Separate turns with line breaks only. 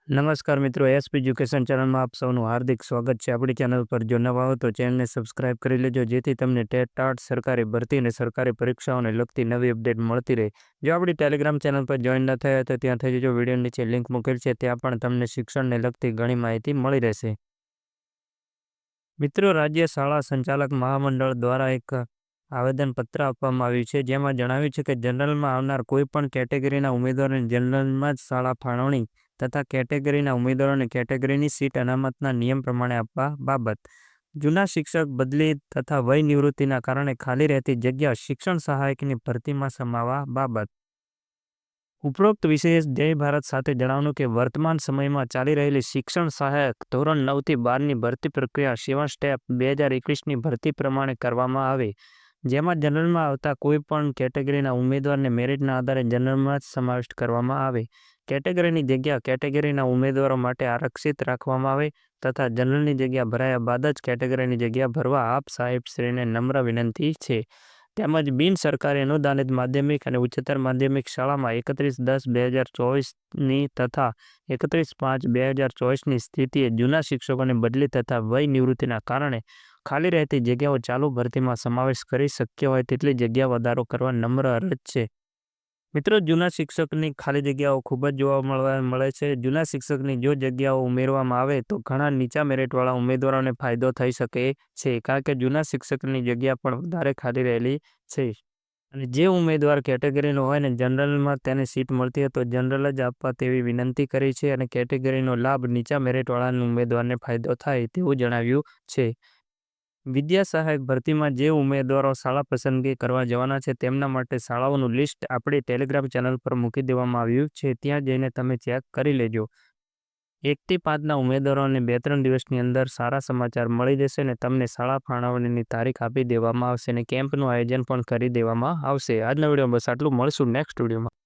નમસ્કાર મિત્રો, SP education ચેનલમાં આપ સૌનું હાર્દિક સ્વાગત છે। આપણી ચેનલ પર જો નવા હો તો ચેનલને સબસ્ક્રાઇબ કરી લેજો, જેથી તમને ટેટ ટાટ સરકારી ભરતી અને સરકારી પરીક્ષાઓને લગતી નવી અપડેટ મળતી રહે। જો આપણી ટેલિગ્રામ ચેનલ પર જોઈન ન થયા તો ત્યાં થઈ જજો, વિડીયો નીચે લિંક મૂકેલ છે, ત્યાં પણ તમને શિક્ષણને લગતી ઘણી માહિતી મળી રહેશે। મિત્રો, રાજ્ય શાળા સંચાલક મહામંડળ દ્વારા એક આવેદનપત્ર આપવામાં આવ્યું છે, જેમાં જણાવ્યું છે કે જનરલમાં આવનાર કોઈપણ કેટેગરીના ઉમેદવારોને જનરલમાં જ શાળા ફાળવણી તથા કેટેગરીના ઉમેદવારોને કેટેગરીની સીટ અનામતના નિયમ પ્રમાણે આપવા બાબત, જૂના શિક્ષક બદલી તથા વય નિવૃત્તિના કારણે ખાલી રહેતી જગ્યા શિક્ષણ સહાયકની ભરતીમાં સમાવવા બાબત। ઉપરોક્ત વિશેષ જય ભારત સાથે જણાવવાનું કે વર્તમાન સમયમાં ચાલી રહેલી શિક્ષણ સહાયક ધોરણ 9 થી 12ની ભરતી પ્રક્રિયા 7 સ્ટેપ 2021ની ભરતી પ્રમાણે કરવામાં આવે, જેમાં જનરલમાં આવતા કોઈપણ કેટેગરીના ઉમેદવારને મેરિટના આધારે જનરલમાં જ સમાવિષ્ટ કરવામાં આવે। કેટેગરીની જગ્યા કેટેગરીના ઉમેદવારો માટે આરક્ષિત રાખવામાં આવે તથા જનરલની જગ્યા ભરાયા બાદ જ કેટેગરીની જગ્યા ભરવા આપ સાહેબશ્રીને નમ્ર વિનંતી છે। તેમજ બિન સરકારી અનુદાનિત માધ્યમિક અને ઉચ્ચતર માધ્યમિક શાળામાં 31/10/2024ની તથા 31/5/2024ની સ્થિતિએ જૂના શિક્ષકોની બદલી તથા વય નિવૃત્તિના કારણે ખાલી રહેતી જગ્યાઓ ચાલુ ભરતીમાં સમાવેશ કરી શક્ય હોય તેટલી જગ્યા વધારો કરવા નમ્ર અરજ છે। મિત્રો, જૂના શિક્ષકની ખાલી જગ્યાઓ ખૂબ જ જોવા મળે છે। જૂના શિક્ષકની જો જગ્યાઓ ઉમેરવામાં આવે તો ઘણા નીચા મેરિટવાળા ઉમેદવારોને ફાયદો થઈ શકે છે, કારણ કે જૂના શિક્ષકની જગ્યા પણ વધારે ખાલી રહેલી છે અને જે ઉમેદવાર કેટેગરીનો હોય ને જનરલમાં તેને સીટ મળતી હોય તો જનરલ જ આપવા તેવી વિનંતી કરી છે અને કેટેગરીનો લાભ નીચા મેરિટવાળા ઉમેદવારને ફાયદો થાય તેવું જણાવ્યું છે। વિદ્યા સહાયક ભરતીમાં જે ઉમેદવારો શાળા પસંદગી કરવા જવાના છે તેમના માટે શાળાઓનું લિસ્ટ આપણી ટેલિગ્રામ ચેનલ પર મૂકી દેવામાં આવ્યું છે, ત્યાં જઈને તમે ચેક કરી લેજો। 1 થી 5ના ઉમેદવારોને 2-3 દિવસની અંદર સારા સમાચાર મળી જશે અને તમને શાળા ફાળવણીની તારીખ આપી દેવામાં આવશે અને કેમ્પનું આયોજન પણ કરી દેવામાં આવશે। આજના વિડીયોમાં બસ આટલું, મળશું નેક્સ્ટ વિડીયોમાં।